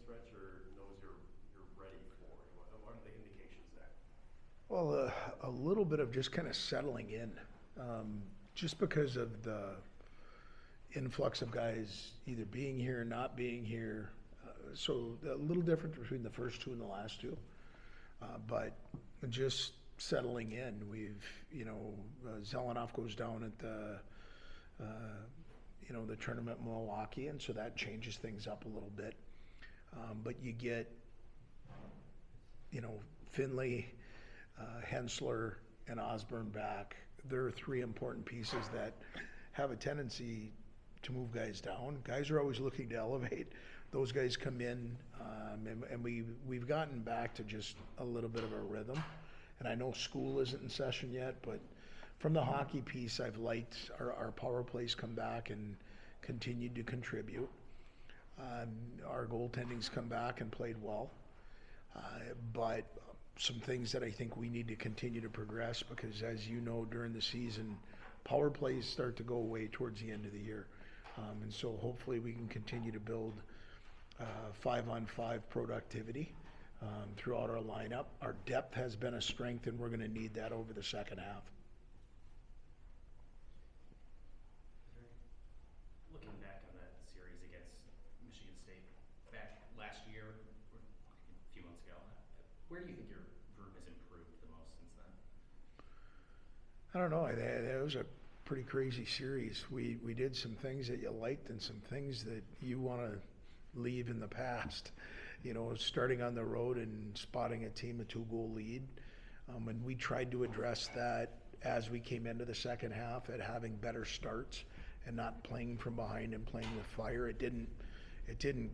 stretch, or knows you're ready for it? What are the indications there? Well, a little bit of just kind of settling in, just because of the influx of guys either being here or not being here. So a little different between the first two and the last two, but just settling in. Zelenoff goes down at the tournament in Milwaukee, and so that changes things up a little bit. But you get, Finley, Hensler, and Osborne back. There are three important pieces that have a tendency to move guys down. Guys are always looking to elevate. Those guys come in, and we've gotten back to just a little bit of a rhythm. And I know school isn't in session yet, but from the hockey piece, I've liked our power plays come back and continued to contribute. Our goaltending's come back and played well. But some things that I think we need to continue to progress, because as you know, during the season, power plays start to go away towards the end of the year. And so hopefully we can continue to build 5-on-5 productivity throughout our lineup. Our depth has been a strength, and we're going to need that over the second half. Looking back on that series against Michigan State back last year, or a few months ago, where do you think your group has improved the most since then? I don't know. It was a pretty crazy series. We did some things that you liked and some things that you want to leave in the past. Starting on the road and spotting a team a 2-goal lead. And we tried to address that as we came into the second half, at having better starts and not playing from behind and playing with fire. It didn't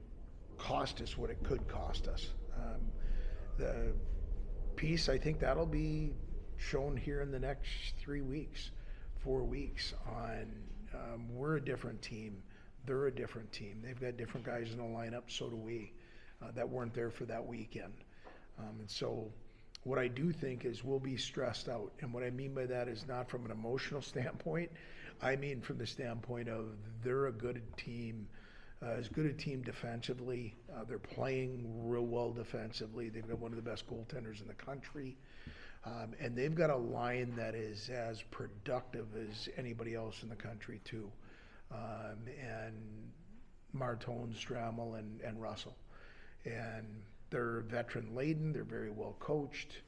cost us what it could cost us. The piece, I think that'll be shown here in the next 4 weeks on we're a different team. They're a different team. They've got different guys in the lineup, so do we, that weren't there for that weekend. And so what I do think is we'll be stressed out. And what I mean by that is not from an emotional standpoint. I mean from the standpoint of they're a good team, as good a team defensively. They're playing real well defensively. They've got one of the best goaltenders in the country. And they've got a line that is as productive as anybody else in the country too. And Martone, Strammel, and Russell. And they're veteran laden, they're very well coached.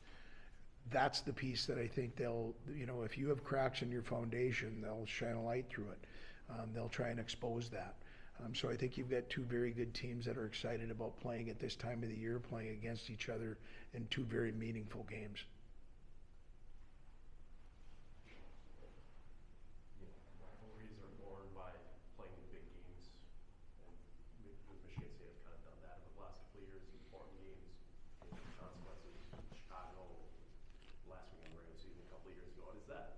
That's the piece that I think they'll, if you have cracks in your foundation, they'll shine a light through it. They'll try and expose that. So I think you've got two very good teams that are excited about playing at this time of the year, playing against each other in two very meaningful games. Rivalries are born by playing in big games, and Michigan State has kind of done that over the last couple of years. Important games, consequences. Chicago last week in the regular season a couple of years ago. Does that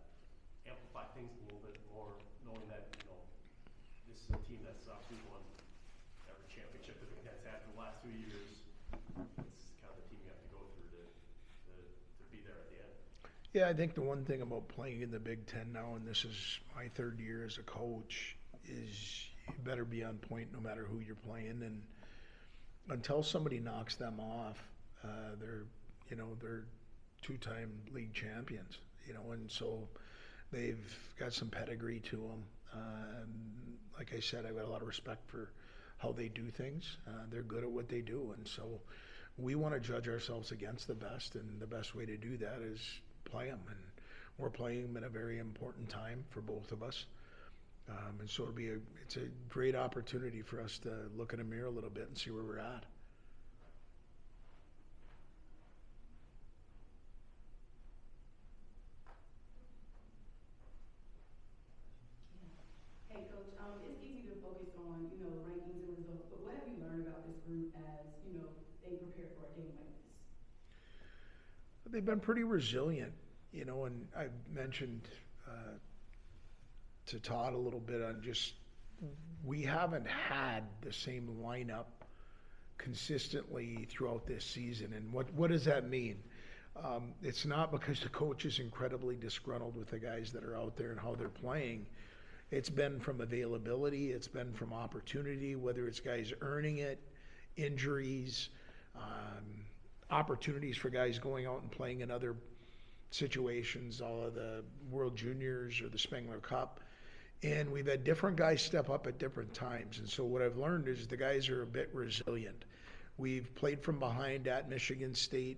amplify things a little bit more, knowing that this is a team that's obviously won every championship that the Cats had for the last 2 years? It's kind of the team you have to go through to be there at the end. Yeah, I think the one thing about playing in the Big Ten now, and this is my third year as a coach, is you better be on point no matter who you're playing. And until somebody knocks them off, they're two-time league champions, and so they've got some pedigree to them. Like I said, I've got a lot of respect for how they do things. They're good at what they do, and so we want to judge ourselves against the best, and the best way to do that is play them, and we're playing them at a very important time for both of us. And so it's a great opportunity for us to look in a mirror a little bit and see where we're at. Hey, Coach, it's easy to focus on, rankings and results, but what have you learned about this group as, they prepare for a game like this? They've been pretty resilient, and I've mentioned to Todd a little bit on just we haven't had the same lineup consistently throughout this season. And what does that mean? It's not because the coach is incredibly disgruntled with the guys that are out there and how they're playing. It's been from availability, it's been from opportunity, whether it's guys earning it injuries, opportunities for guys going out and playing in other situations, all of the World Juniors or the Spengler Cup. And we've had different guys step up at different times. And so what I've learned is the guys are a bit resilient. We've played from behind at Michigan State,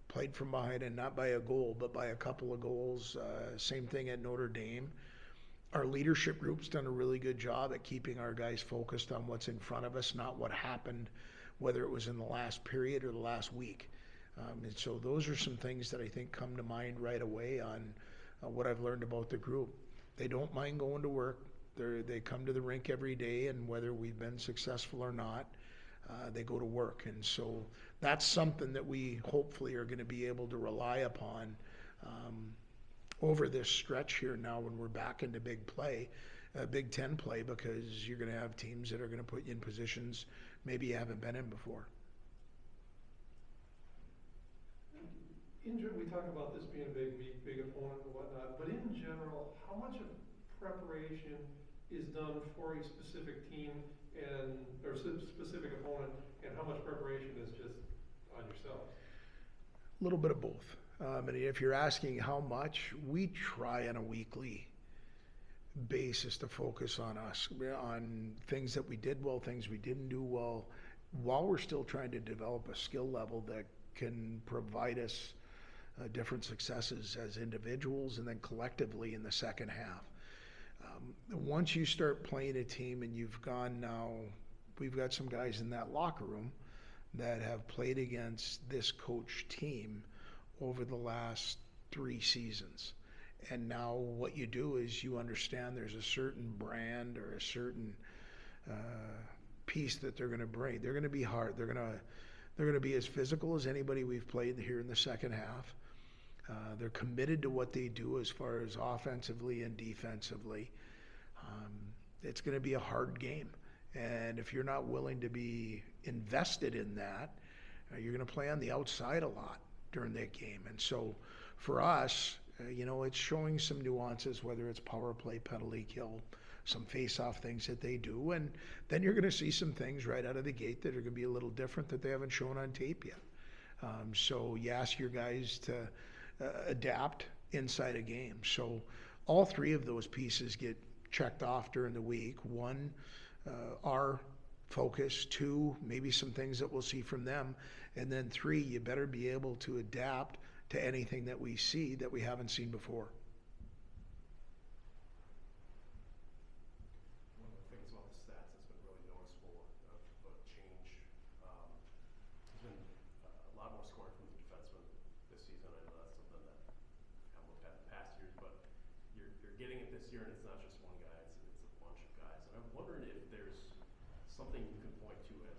played from behind, and not by a goal, but by a couple of goals. Same thing at Notre Dame. Our leadership group's done a really good job at keeping our guys focused on what's in front of us, not what happened, whether it was in the last period or the last week. And so those are some things that I think come to mind right away on what I've learned about the group. They don't mind going to work. They come to the rink every day, and whether we've been successful or not, they go to work. And so that's something that we hopefully are going to be able to rely upon over this stretch here now when we're back into Big Ten play, because you're going to have teams that are going to put you in positions maybe you haven't been in before. We talk about this being a big opponent and whatnot, but in general, how much of preparation is done for a specific team or specific opponent, and how much preparation is just on yourself? A little bit of both. And if you're asking how much, we try on a weekly basis to focus on us, on things that we did well, things we didn't do well, while we're still trying to develop a skill level that can provide us different successes as individuals and then collectively in the second half. Once you start playing a team and you've gone now, we've got some guys in that locker room that have played against this coach team over the last 3 seasons. And now what you do is you understand there's a certain brand or a certain piece that they're going to bring. They're going to be hard. They're going to be as physical as anybody we've played here in the second half. They're committed to what they do as far as offensively and defensively. It's going to be a hard game. And if you're not willing to be invested in that, you're going to play on the outside a lot during that game. And so for us, it's showing some nuances, whether it's power play, penalty kill, some face-off things that they do. And then you're going to see some things right out of the gate that are going to be a little different that they haven't shown on tape yet. So you ask your guys to adapt inside a game. So all 3 of those pieces get checked off during the week. 1, our focus. 2, maybe some things that we'll see from them. And then 3, you better be able to adapt to anything that we see that we haven't seen before. One of the things about the stats that's been really noticeable of change, there's been a lot more scoring from the defensemen this season. I know that's something that I've looked at in past years, but you're getting it this year, and it's not just one guy, it's a bunch of guys. And I'm wondering if there's something you can point to as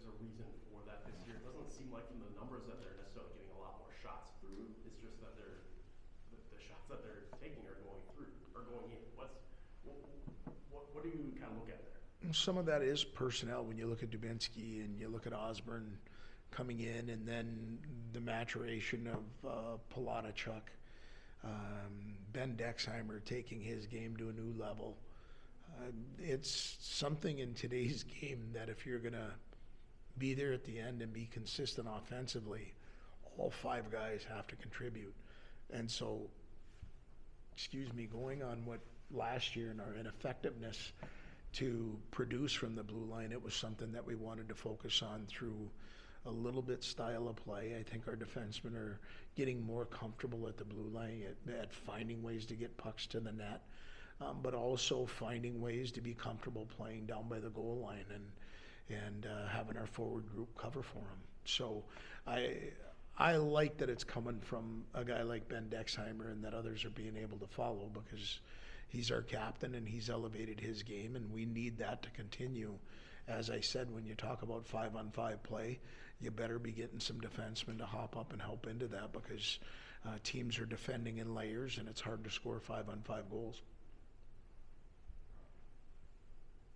a reason for that this year. It doesn't seem like from the numbers that they're necessarily getting a lot more shots through. It's just that the shots that they're taking are going in. What do you kind of look at there? Some of that is personnel when you look at Dubinsky and you look at Osborne coming in, and then the maturation of Palodichuk, Ben Dexheimer taking his game to a new level. It's something in today's game that if you're going to be there at the end and be consistent offensively, all 5 guys have to contribute. And so, going on what last year and our ineffectiveness to produce from the blue line, it was something that we wanted to focus on through a little bit style of play. I think our defensemen are getting more comfortable at the blue line at finding ways to get pucks to the net, but also finding ways to be comfortable playing down by the goal line and having our forward group cover for them. So I like that it's coming from a guy like Ben Dexheimer and that others are being able to follow, because he's our captain and he's elevated his game, and we need that to continue. As I said, when you talk about 5-on-5 play, you better be getting some defensemen to hop up and help into that, because teams are defending in layers and it's hard to score 5-on-5 goals.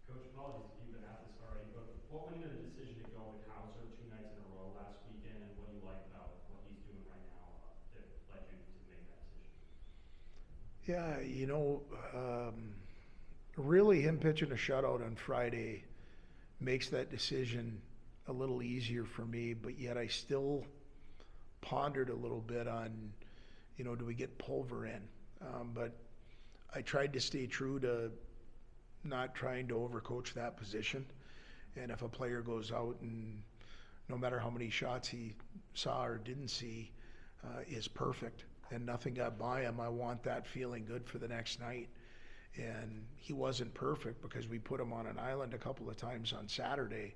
Coach, apologies if you've been at this already, but what went into the decision to go with Hauser 2 nights in a row last weekend, and what do you like about what he's doing right now that led you to make that decision? Yeah, really him pitching a shutout on Friday makes that decision a little easier for me, but yet I still pondered a little bit on, do we get Pulver in? But I tried to stay true to not trying to overcoach that position. And if a player goes out and no matter how many shots he saw or didn't see, is perfect and nothing got by him, I want that feeling good for the next night. And he wasn't perfect because we put him on an island a couple of times on Saturday,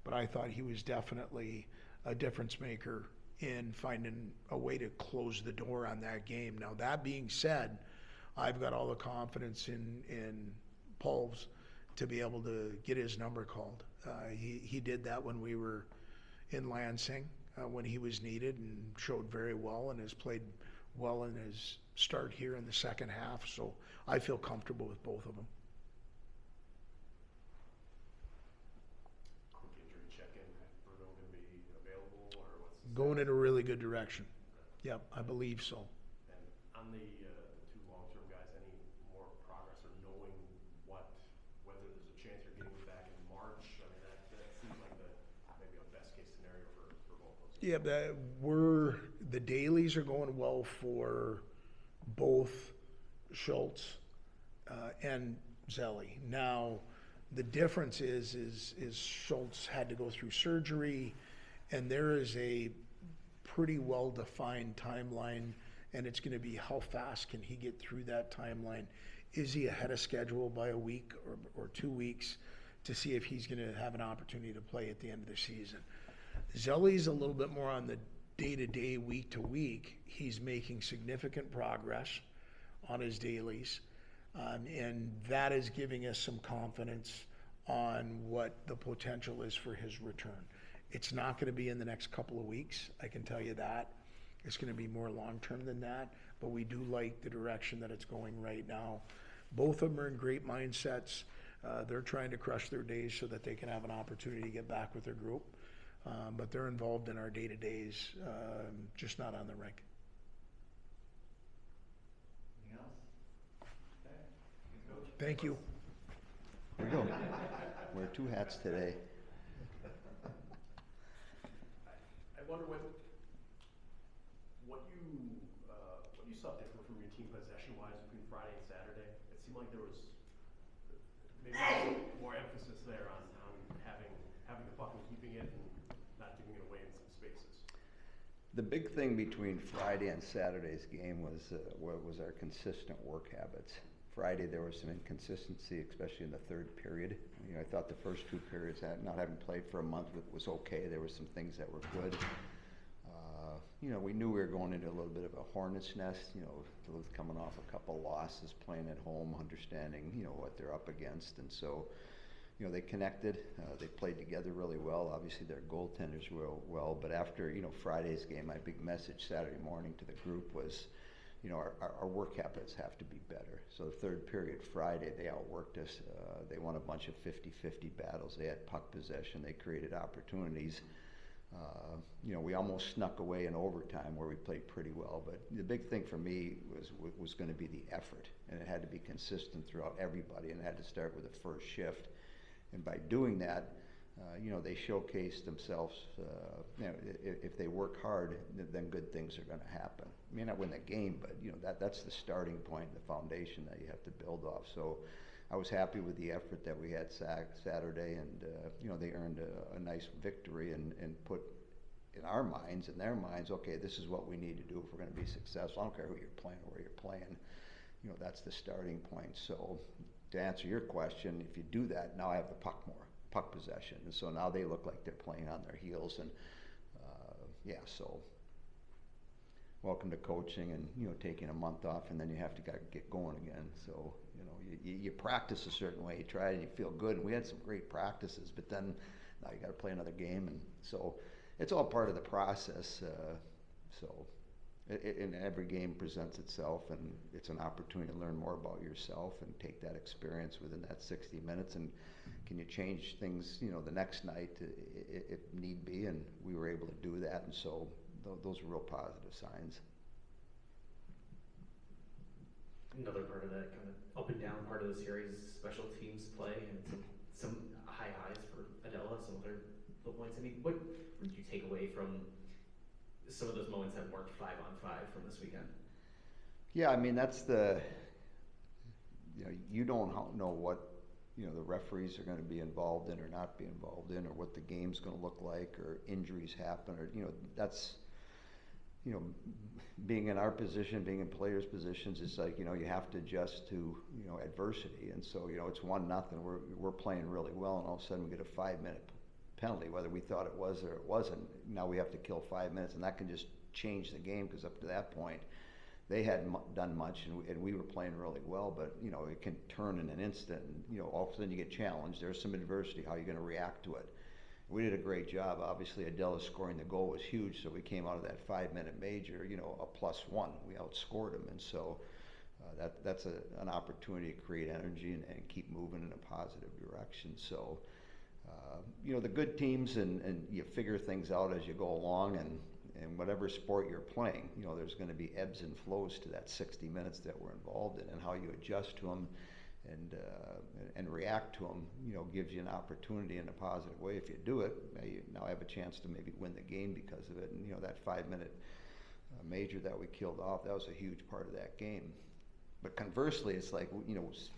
but I thought he was definitely a difference maker in finding a way to close the door on that game. Now, that being said, I've got all the confidence in Pulves to be able to get his number called. He did that when we were in Lansing, when he was needed, and showed very well and has played well in his start here in the second half. So I feel comfortable with both of them. Quick injury check-in, Bruno going to be available, or what's the Going in status? a really good direction. Yep, I believe so. And on the two long-term guys, any more progress or knowing whether there's a chance you're getting them back in March? I mean, that seems like maybe a best-case scenario for both those guys. Yeah, the dailies are going well for both Schultz and Zelli. Now, the difference is Schultz had to go through surgery, and there is a pretty well-defined timeline, and it's going to be how fast can he get through that timeline. Is he ahead of schedule by a week or 2 weeks to see if he's going to have an opportunity to play at the end of the season? Zelli's a little bit more on the day-to-day, week-to-week. He's making significant progress on his dailies, and that is giving us some confidence on what the potential is for his return. It's not going to be in the next couple of weeks, I can tell you that. It's going to be more long-term than that, but we do like the direction that it's going right now. Both of them are in great mindsets. They're trying to crush their days so that they can have an opportunity to get back with their group. But they're involved in our day-to-days, just not on the rink. Anything else? Okay. Coach. Thank you. Here we go. Wear two hats today. I wonder what you saw different from your team possession-wise between Friday and Saturday. It seemed like there was maybe more emphasis there on having the puck and keeping it and not giving it away in some spaces. The big thing between Friday and Saturday's game was our consistent work habits. Friday there was some inconsistency, especially in the third period. I thought the first two periods, not having played for a month, was okay. There were some things that were good. We knew we were going into a little bit of a hornet's nest. Duluth coming off a couple losses, playing at home, understanding what they're up against, and so. They connected, they played together really well. Obviously their goaltenders were well, but after, Friday's game, my big message Saturday morning to the group was, our work habits have to be better. So the third period Friday, they outworked us. They won a bunch of 50-50 battles. They had puck possession. They created opportunities. We almost snuck away in overtime where we played pretty well, but the big thing for me was going to be the effort, and it had to be consistent throughout everybody, and it had to start with the first shift. And by doing that, they showcased themselves. If they work hard, then good things are going to happen. May not win the game, but that's the starting point, the foundation that you have to build off. So I was happy with the effort that we had Saturday, and they earned a nice victory and put in our minds, in their minds, okay, this is what we need to do if we're going to be successful. I don't care who you're playing or where you're playing. That's the starting point. So to answer your question, if you do that, now I have the puck possession, and so now they look like they're playing on their heels, and so welcome to coaching, and taking a month off, and then you have to get going again. So you practice a certain way, you try it, and you feel good, and we had some great practices, but then now you got to play another game, and so it's all part of the process. And every game presents itself, and it's an opportunity to learn more about yourself and take that experience within that 60 minutes, and can you change things, the next night if need be, and we were able to do that, and so those are real positive signs. Another part of that kind of up and down part of the series, special teams play, and some high highs for Adela, some other the points. I mean, what did you take away from some of those moments that weren't 5-on-5 from this weekend? Yeah, I mean, that's the, you don't know what, the referees are going to be involved in or not be involved in, or what the game's going to look like, or injuries happen, or, that's, being in our position, being in players' positions, it's like, you have to adjust to, adversity. And so, it's 1-0, we're playing really well, and all of a sudden we get a 5-minute penalty, whether we thought it was or it wasn't. Now we have to kill 5 minutes, and that can just change the game, because up to that point, they hadn't done much, and we were playing really well, but, it can turn in an instant, and, all of a sudden you get challenged. There's some adversity. How are you going to react to it? We did a great job. Obviously, Adela scoring the goal was huge, so we came out of that 5-minute major, a +1. We outscored them, and so that's an opportunity to create energy and keep moving in a positive direction. So, the good teams, and you figure things out as you go along, and whatever sport you're playing, there's going to be ebbs and flows to that 60 minutes that we're involved in, and how you adjust to them and react to them, gives you an opportunity in a positive way. If you do it, you now have a chance to maybe win the game because of it. And that 5-minute major that we killed off, that was a huge part of that game. But conversely, it's like,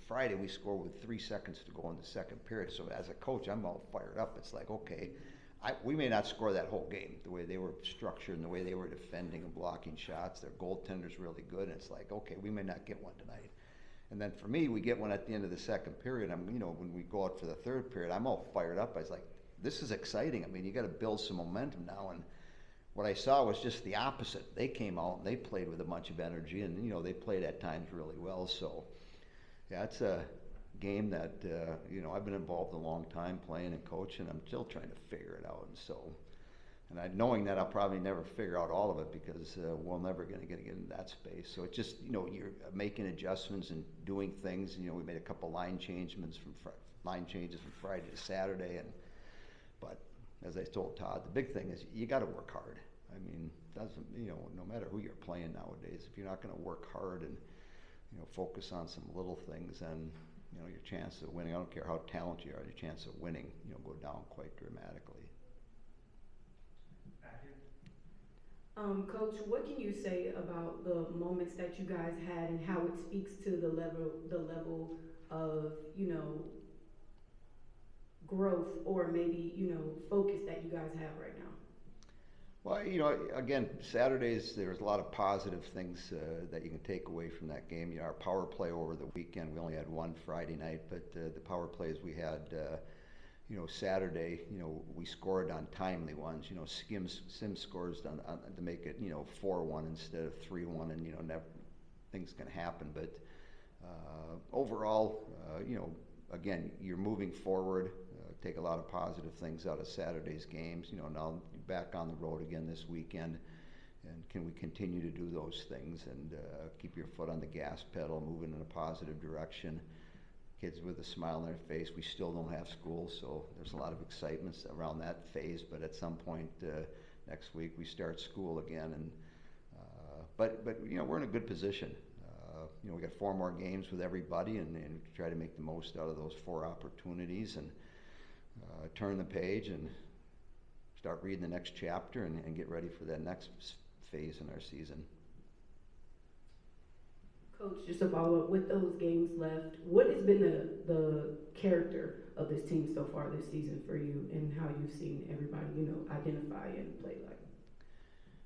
Friday we scored with 3 seconds to go in the second period. So as a coach, I'm all fired up. It's like, okay, we may not score that whole game, the way they were structured and the way they were defending and blocking shots. Their goaltender's really good, and it's like, okay, we may not get one tonight. And then for me, we get one at the end of the second period. When we go out for the third period, I'm all fired up. I was like, this is exciting. I mean, you got to build some momentum now. And what I saw was just the opposite. They came out and they played with a bunch of energy, and they played at times really well. So, yeah, it's a game that I've been involved a long time playing and coaching. I'm still trying to figure it out. And so, knowing that I'll probably never figure out all of it, because we're never going to get into that space. So it's just, you're making adjustments and doing things. We made a couple line changes from Friday to Saturday. But as I told Todd, the big thing is you got to work hard. I mean, no matter who you're playing nowadays, if you're not going to work hard and, focus on some little things, then, your chance of winning, I don't care how talented you are, your chance of winning, go down quite dramatically. Coach, what can you say about the moments that you guys had and how it speaks to the level of, growth or maybe, focus that you guys have right now? Well, again, Saturdays, there's a lot of positive things that you can take away from that game. Our power play over the weekend, we only had one Friday night, but the power plays we had, Saturday, we scored on timely ones. Sims scores to make it, 4-1 instead of 3-1, and never, things can happen. But overall, again, you're moving forward. Take a lot of positive things out of Saturday's games. Now back on the road again this weekend, and can we continue to do those things and keep your foot on the gas pedal, moving in a positive direction? Kids with a smile on their face. We still don't have school, so there's a lot of excitement around that phase. But at some point next week we start school again, and but we're in a good position. We got 4 more games with everybody, and try to make the most out of those 4 opportunities, and turn the page and start reading the next chapter, and get ready for that next phase in our season. Coach, just to follow up, with those games left, what has been the character of this team so far this season for you, and how you've seen everybody, identify and play like?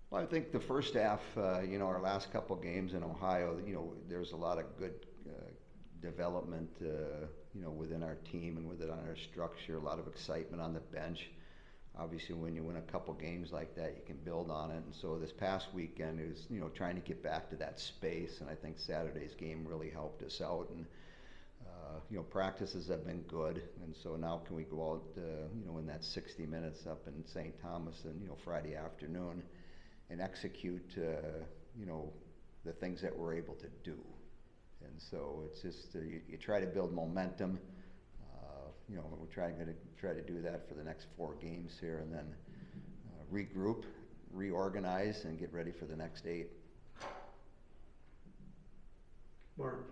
Well, I think the first half, our last couple games in Ohio, there's a lot of good development, within our team and within our structure, a lot of excitement on the bench. Obviously, when you win a couple games like that, you can build on it. And so this past weekend is, trying to get back to that space. And I think Saturday's game really helped us out. And, practices have been good. And so now can we go out, in that 60 minutes up in St. Thomas and, Friday afternoon, and execute, the things that we're able to do. And so it's just, you try to build momentum. We're trying to try to do that for the next 4 games here, and then regroup, reorganize, and get ready for the next 8. Mark,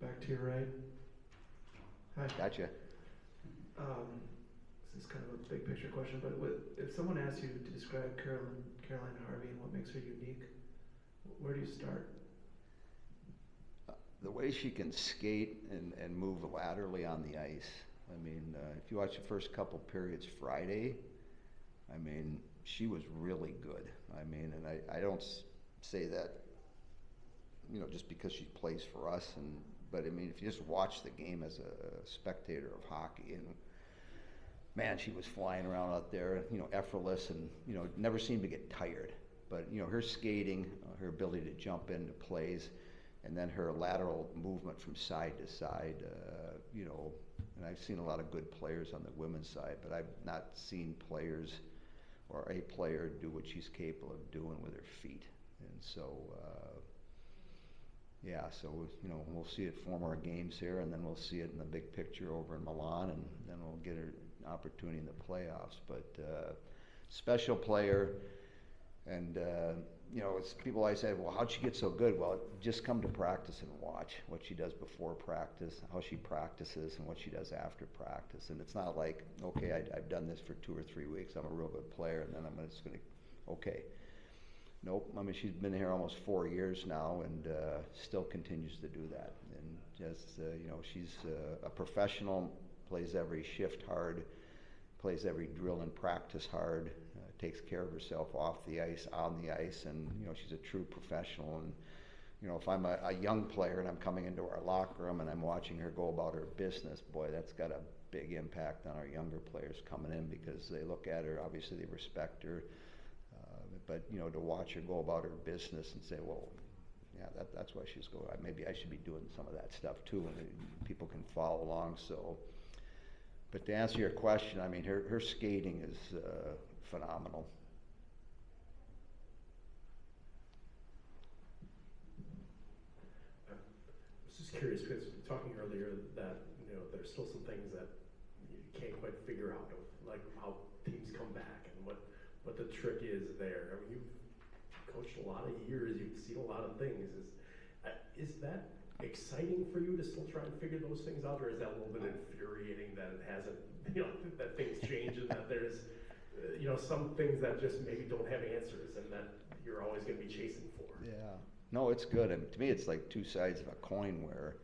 back to your right. Hi. Gotcha. this is kind of a big picture question, but if someone asks you to describe Caroline Harvey and what makes her unique, where do you start? The way she can skate and move laterally on the ice. I mean, if you watch the first couple periods Friday, I mean, she was really good. I mean, and I don't say that, you know, just because she plays for us, but I mean, if you just watch the game as a spectator of hockey, and man, she was flying around out there, you know, effortless, and you know, never seemed to get tired. But you know, her skating, her ability to jump into plays, and then her lateral movement from side to side, you know, and I've seen a lot of good players on the women's side, but I've not seen players or a player do what she's capable of doing with her feet. And so, yeah, so, you know, we'll see it 4 more games here, and then we'll see it in the big picture over in Milan, and then we'll get her an opportunity in the playoffs. But special player, and, you know, it's, people always say, well, how'd she get so good? Well, just come to practice and watch what she does before practice, how she practices, and what she does after practice. And it's not like, okay, I've done this for 2 or 3 weeks, I'm a real good player, and then I'm just going to, okay. Nope, I mean, she's been here almost 4 years now, and still continues to do that. And just, you know, she's a professional, plays every shift hard, plays every drill and practice hard, takes care of herself off the ice, on the ice, and you know, she's a true professional. And you know, if I'm a young player and I'm coming into our locker room and I'm watching her go about her business, boy, that's got a big impact on our younger players coming in, because they look at her, obviously they respect her, but you know, to watch her go about her business and say, well, yeah, that's why she's going. Maybe I should be doing some of that stuff too, and people can follow along. So, but to answer your question, I mean, her skating is phenomenal. I was just curious, because we were talking earlier that, you know, there's still some things that you can't quite figure out, of like how teams come back and what the trick is there. I mean, you've coached a lot of years, you've seen a lot of things. Is that exciting for you to still try and figure those things out, or is that a little bit infuriating that it hasn't, you know, that things change and that there's, you know, some things that just maybe don't have answers and that you're always going to be chasing for? Yeah, no, it's good. And to me, it's like two sides of a coin, where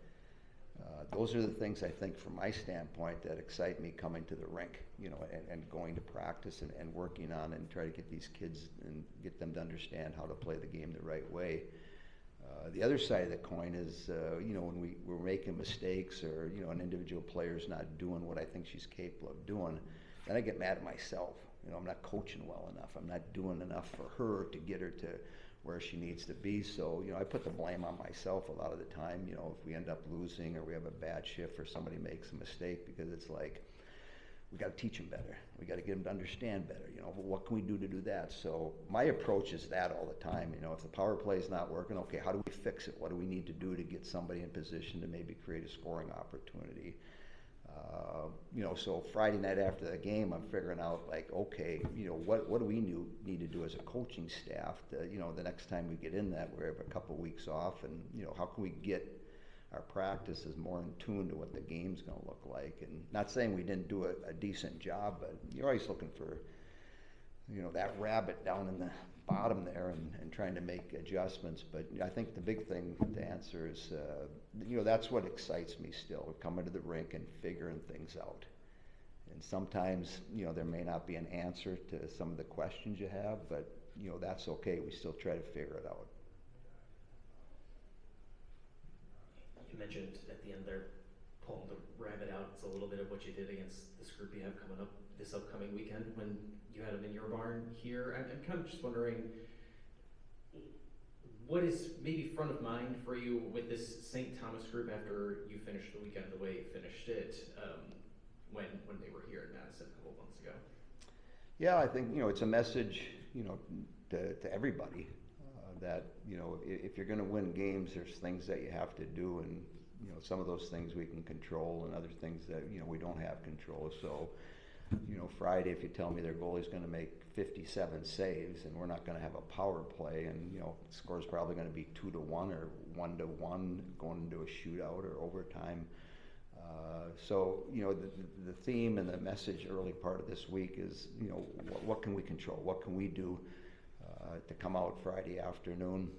those are the things I think from my standpoint that excite me coming to the rink, you know, and going to practice and working on and try to get these kids and get them to understand how to play the game the right way. The other side of the coin is, you know, when we're making mistakes, or, you know, an individual player's not doing what I think she's capable of doing, then I get mad at myself. You know, I'm not coaching well enough. I'm not doing enough for her to get her to where she needs to be. So, you know, I put the blame on myself a lot of the time, you know, if we end up losing or we have a bad shift or somebody makes a mistake, because it's like, we got to teach them better. We got to get them to understand better. You know, what can we do to do that? So my approach is that all the time. You know, if the power play is not working, okay, how do we fix it? What do we need to do to get somebody in position to maybe create a scoring opportunity? You know, so Friday night after the game, I'm figuring out, like, okay, you know, what do we need to do as a coaching staff to, you know, the next time we get in that, we have a couple of weeks off, and, you know, how can we get our practices more in tune to what the game's going to look like? And not saying we didn't do a decent job, but you're always looking for, you know, that rabbit down in the bottom there, and trying to make adjustments. But I think the big thing to answer is, you know, that's what excites me still, coming to the rink and figuring things out. And sometimes, you know, there may not be an answer to some of the questions you have, but, you know, that's okay. We still try to figure it out. You mentioned at the end there, pulling the rabbit out. It's a little bit of what you did against this group you have coming up this upcoming weekend when you had them in your barn here. I'm kind of just wondering, what is maybe front of mind for you with this St. Thomas group after you finished the weekend the way you finished it, when they were here in Madison a couple of months ago? Yeah, I think, you know, it's a message, you know, to everybody, that, you know, if you're going to win games, there's things that you have to do, and, you know, some of those things we can control, and other things that, you know, we don't have control. So, you know, Friday, if you tell me their goalie's going to make 57 saves and we're not going to have a power play, and, you know, the score's probably going to be 2-1 or 1-1 going into a shootout or overtime, So, the theme and the message early part of this week is, what can we control? What can we do to come out Friday afternoon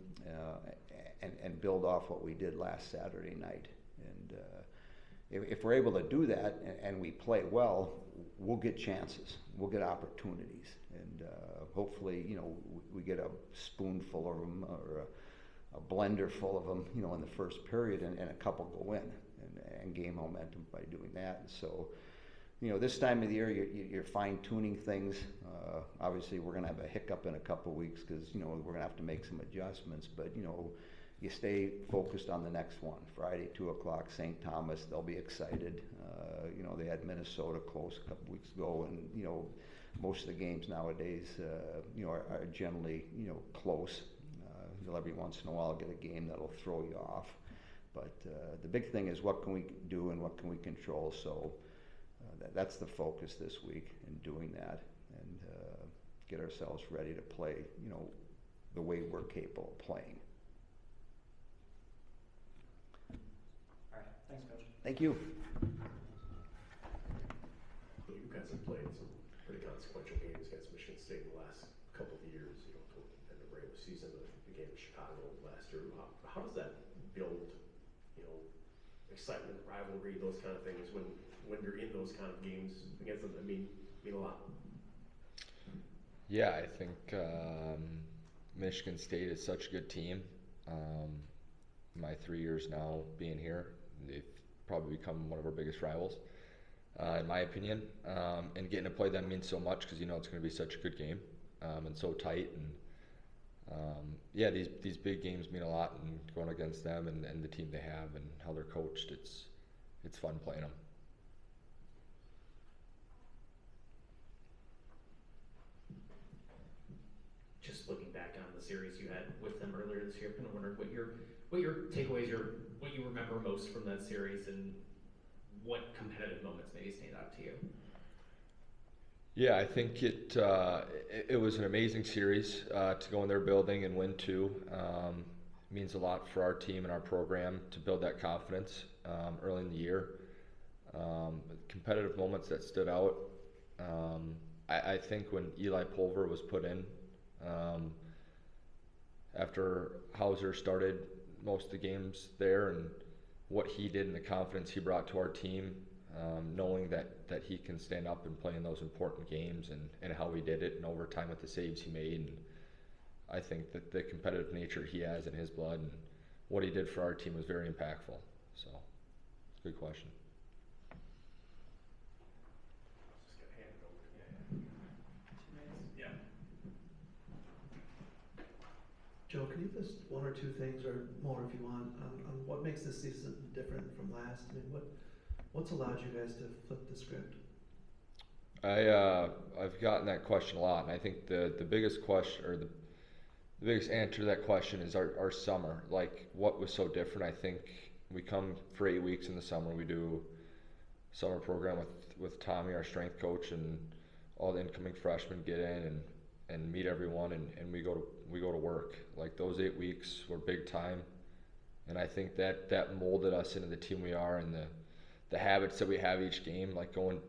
and build off what we did last Saturday night? And if we're able to do that and we play well, we'll get chances, we'll get opportunities, and hopefully, we get a spoonful of them or a blender full of them, in the first period, and a couple go in and gain momentum by doing that. And so, this time of the year, you're fine-tuning things. Obviously, we're going to have a hiccup in a couple weeks because, we're going to have to make some adjustments. But, you stay focused on the next one. Friday, 2 o'clock, St. Thomas, they'll be excited. They had Minnesota close a couple weeks ago. And, most of the games nowadays, are generally, close. You'll every once in a while get a game that'll throw you off. But the big thing is what can we do and what can we control. So that's the focus this week in doing that, and get ourselves ready to play, the way we're capable of playing. All right, thanks, Coach. Thank you. You guys have played some pretty consequential games against Michigan State in the last couple of years, toward the end of the regular season, the game in Chicago last year. How does that build, excitement, rivalry, those kind of things when you're in those kind of games against them that mean a lot? Yeah, I think Michigan State is such a good team. My 3 years now being here, they've probably become one of our biggest rivals, in my opinion. And getting to play them means so much because it's going to be such a good game and so tight. And yeah, these big games mean a lot, and going against them and the team they have and how they're coached, it's fun playing them. Just looking back on the series you had with them earlier this year, kind of wondering what your takeaways, what you remember most from that series, and what competitive moments maybe stand out to you. Yeah, I think it was an amazing series to go in their building and win 2. Means a lot for our team and our program to build that confidence early in the year. Competitive moments that stood out. I think when Eli Pulver was put in, after Hauser started most of the games there, and what he did and the confidence he brought to our team, knowing that he can stand up and play in those important games, and how he did it in overtime with the saves he made. And I think that the competitive nature he has in his blood and what he did for our team was very impactful. So, good question. Just got handed over. Yeah. Joe, can you list 1 or 2 things, or more if you want, on what makes this season different from last? I mean, what's allowed you guys to flip the script? I've gotten that question a lot, and I think the biggest question, or the biggest answer to that question, is our summer. Like, what was so different? I think we come for 8 weeks in the summer. We do summer program with Tommy, our strength coach, and all the incoming freshmen get in and meet everyone, and we go to work. Like, those 8 weeks were big time, and I think that molded us into the team we are, and the habits that we have each game, like going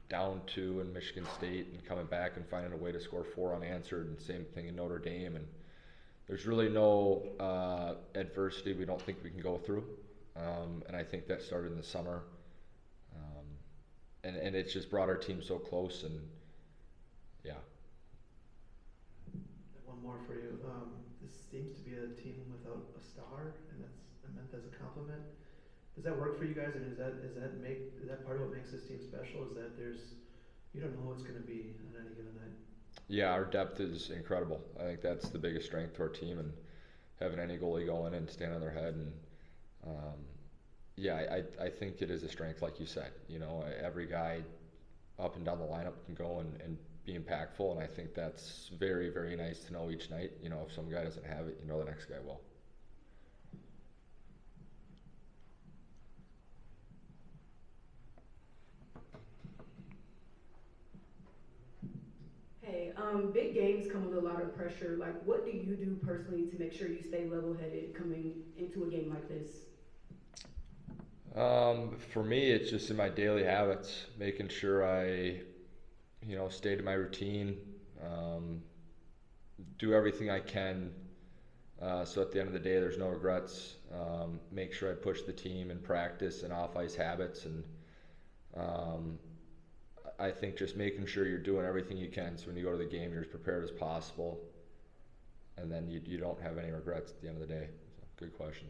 down 2 in Michigan State and coming back and finding a way to score 4 unanswered, and same thing in Notre Dame. And there's really no adversity we don't think we can go through, and I think that started in the summer, and it's just brought our team so close. And yeah. One more for you. This seems to be a team without a star, and that's meant as a compliment. Does that work for you guys? I mean, is that part of what makes this team special? Is that you don't know who it's going to be on any given night? Yeah, our depth is incredible. I think that's the biggest strength to our team, and having any goalie go in and stand on their head. And yeah, I think it is a strength, like you said. Every guy up and down the lineup can go and be impactful, and I think that's very, very nice to know each night. If some guy doesn't have it, the next guy will. Hey, big games come with a lot of pressure. Like, what do you do personally to make sure you stay level-headed coming into a game like this? For me, it's just in my daily habits, making sure I, stay to my routine, do everything I can, so at the end of the day, there's no regrets. Make sure I push the team in practice and off-ice habits, and I think just making sure you're doing everything you can so when you go to the game, you're as prepared as possible, and then you don't have any regrets at the end of the day. So, good question.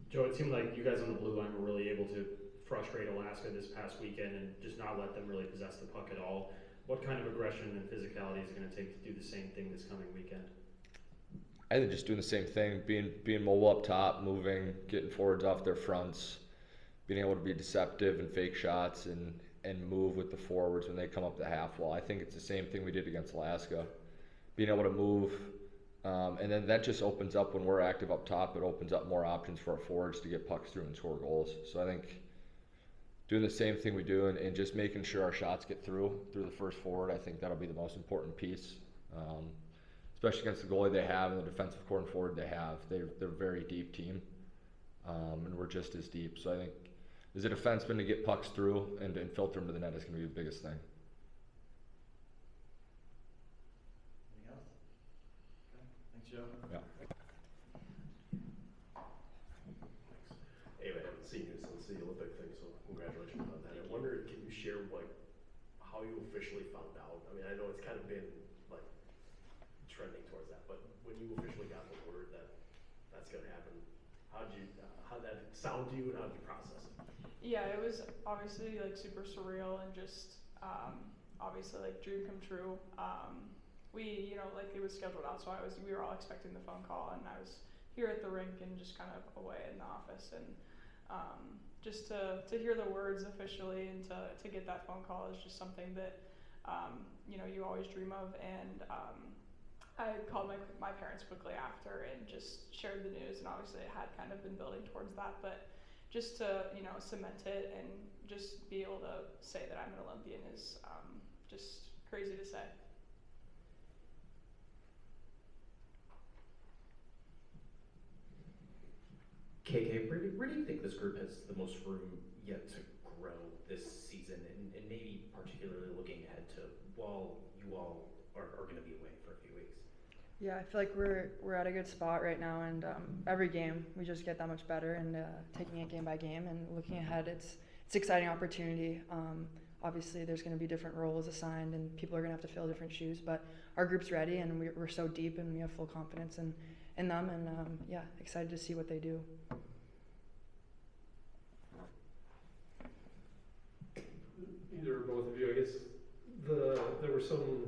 Joe, it seemed like you guys on the blue line were really able to frustrate Alaska this past weekend and just not let them really possess the puck at all. What kind of aggression and physicality is it going to take to do the same thing this coming weekend? I think just doing the same thing, being mobile up top, moving, getting forwards off their fronts, being able to be deceptive and fake shots and move with the forwards when they come up the half wall. I think it's the same thing we did against Alaska. Being able to move, and then that just opens up when we're active up top. It opens up more options for our forwards to get pucks through and score goals. So I think doing the same thing we do and just making sure our shots get through the first forward, I think that'll be the most important piece. Especially against the goalie they have and the defensive core and forward they have. They're a very deep team, and we're just as deep. So I think as a defenseman to get pucks through and filter them to the net is going to be the biggest thing. Anything else? Okay. Thanks, Joe. Yeah. Ava, I haven't seen you since the Olympic thing, so congratulations on that. I wonder, can you share how you officially found out? I mean, I know it's kind of been trending towards that, but when you officially got the word that that's going to happen, how'd that sound to you, and how'd you process it? Yeah, it was obviously super surreal and just obviously dream come true. We it was scheduled out, so we were all expecting the phone call, and I was here at the rink and just kind of away in the office, and just to hear the words officially and to get that phone call is just something that you always dream of. And I called my parents quickly after and just shared the news, and obviously it had kind of been building towards that, but just to cement it and just be able to say that I'm an Olympian is just crazy to say. KK, where do you think this group has the most room yet to grow this season, and maybe particularly looking ahead to while you all are going to be away for a few weeks? Yeah, I feel like we're at a good spot right now, and every game we just get that much better, and taking it game by game and looking ahead, it's an exciting opportunity. Obviously, there's going to be different roles assigned, and people are going to have to fill different shoes, but our group's ready, and we're so deep, and we have full confidence in them, and excited to see what they do. Either or both of you, I guess there were some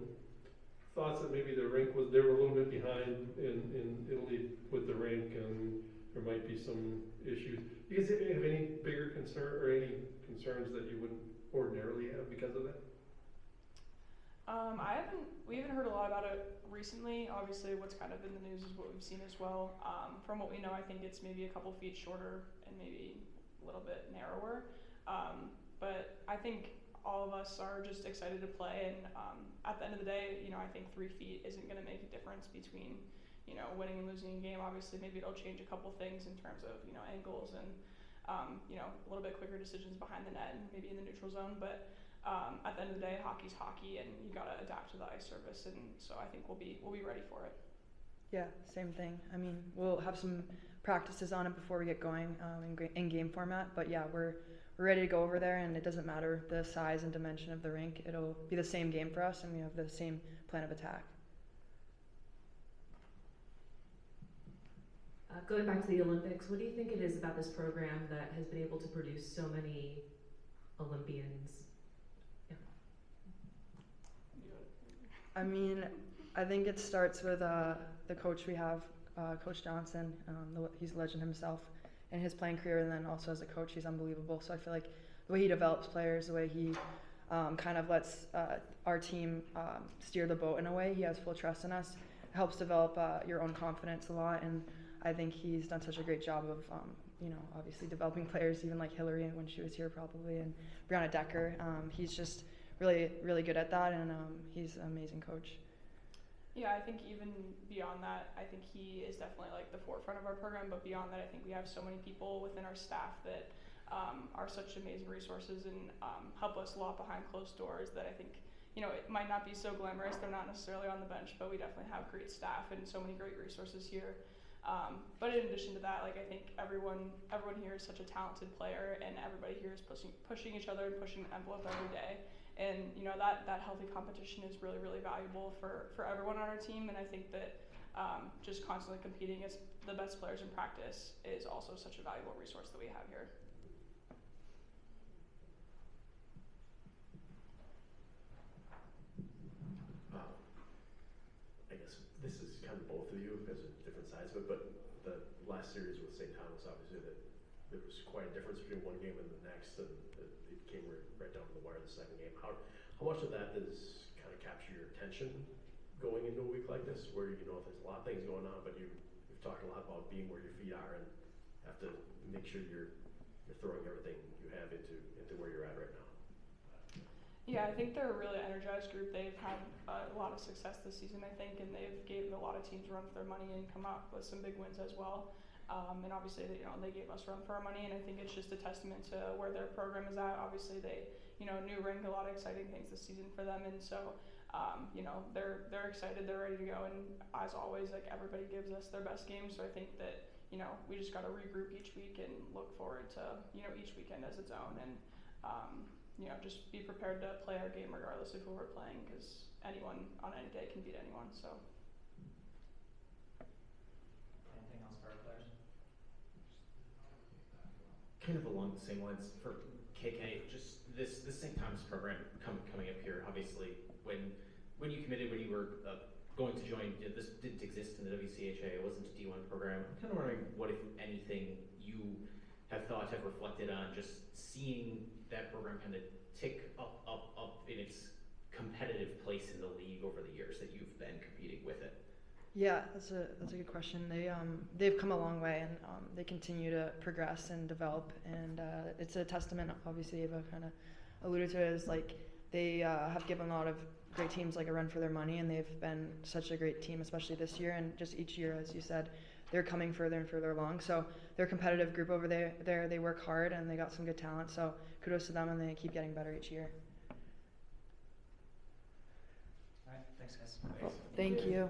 thoughts that maybe they were a little bit behind in Italy with the rink, and there might be some issues. Do you guys have any bigger concern or any concerns that you wouldn't ordinarily have because of that? We haven't heard a lot about it recently. Obviously, what's kind of in the news is what we've seen as well. From what we know, I think it's maybe a couple feet shorter and maybe a little bit narrower. But I think all of us are just excited to play, and at the end of the day, I think 3 feet isn't going to make a difference between, winning and losing a game. Obviously, maybe it'll change a couple things in terms of, angles and, a little bit quicker decisions behind the net and maybe in the neutral zone. But at the end of the day, hockey's hockey, and you got to adapt to the ice surface, and so I think we'll be ready for it. Yeah, same thing. I mean, we'll have some practices on it before we get going in game format, but yeah, we're ready to go over there, and it doesn't matter the size and dimension of the rink. It'll be the same game for us, and we have the same plan of attack. Going back to the Olympics, what do you think it is about this program that has been able to produce so many Olympians? Yeah. I mean, I think it starts with the coach we have, Coach Johnson. He's a legend himself in his playing career, and then also as a coach, he's unbelievable. So I feel like the way he develops players, the way he kind of lets our team steer the boat in a way, he has full trust in us. It helps develop your own confidence a lot, and I think he's done such a great job of, obviously developing players, even like Hillary when she was here probably, and Brianna Decker. He's just really, really good at that, and he's an amazing coach. Yeah, I think even beyond that, I think he is definitely like the forefront of our program, but beyond that, I think we have so many people within our staff that are such amazing resources and help us a lot behind closed doors that I think, you know, it might not be so glamorous, they're not necessarily on the bench, but we definitely have great staff and so many great resources here. But in addition to that, like I think everyone here is such a talented player, and everybody here is pushing each other and pushing the envelope every day. And you know that healthy competition is really, really valuable for everyone on our team. And I think that just constantly competing as the best players in practice is also such a valuable resource that we have here. I guess this is kind of both of you because of different sides of it, but the last series with St. Thomas, obviously, that there was quite a difference between one game and the next, and it came right down to the wire the second game. How much of that does kind of capture your attention going into a week like this, where you know there's a lot of things going on, but you've talked a lot about being where your feet are and have to make sure you're throwing everything you have into where you're at right now. Yeah, I think they're a really energized group. They've had a lot of success this season, I think, and they've given a lot of teams a run for their money and come up with some big wins as well. And obviously, they gave us a run for our money, and I think it's just a testament to where their program is at. Obviously, they, new rink, a lot of exciting things this season for them, and so, they're excited, they're ready to go, and as always, like everybody gives us their best game. So I think that, we just got to regroup each week and look forward to, each weekend as its own, and just be prepared to play our game regardless of who we're playing, because anyone on any day can beat anyone. So. Anything else for our players? Kind of along the same lines for KK, just this St. Thomas program coming up here. Obviously, when you committed, when you were going to join, this didn't exist in the WCHA. It wasn't a D1 program. I'm kind of wondering what, if anything, you have reflected on just seeing that program kind of tick up in its competitive place in the league over the years that you've been competing with it. Yeah, that's a good question. They've come a long way, and they continue to progress and develop, and it's a testament. Obviously, Ava kind of alluded to it, is like they have given a lot of great teams like a run for their money, and they've been such a great team, especially this year, and just each year, as you said, they're coming further and further along. So they're a competitive group over there. They work hard, and they got some good talent. So kudos to them, and they keep getting better each year. All right, thanks guys. Thank you.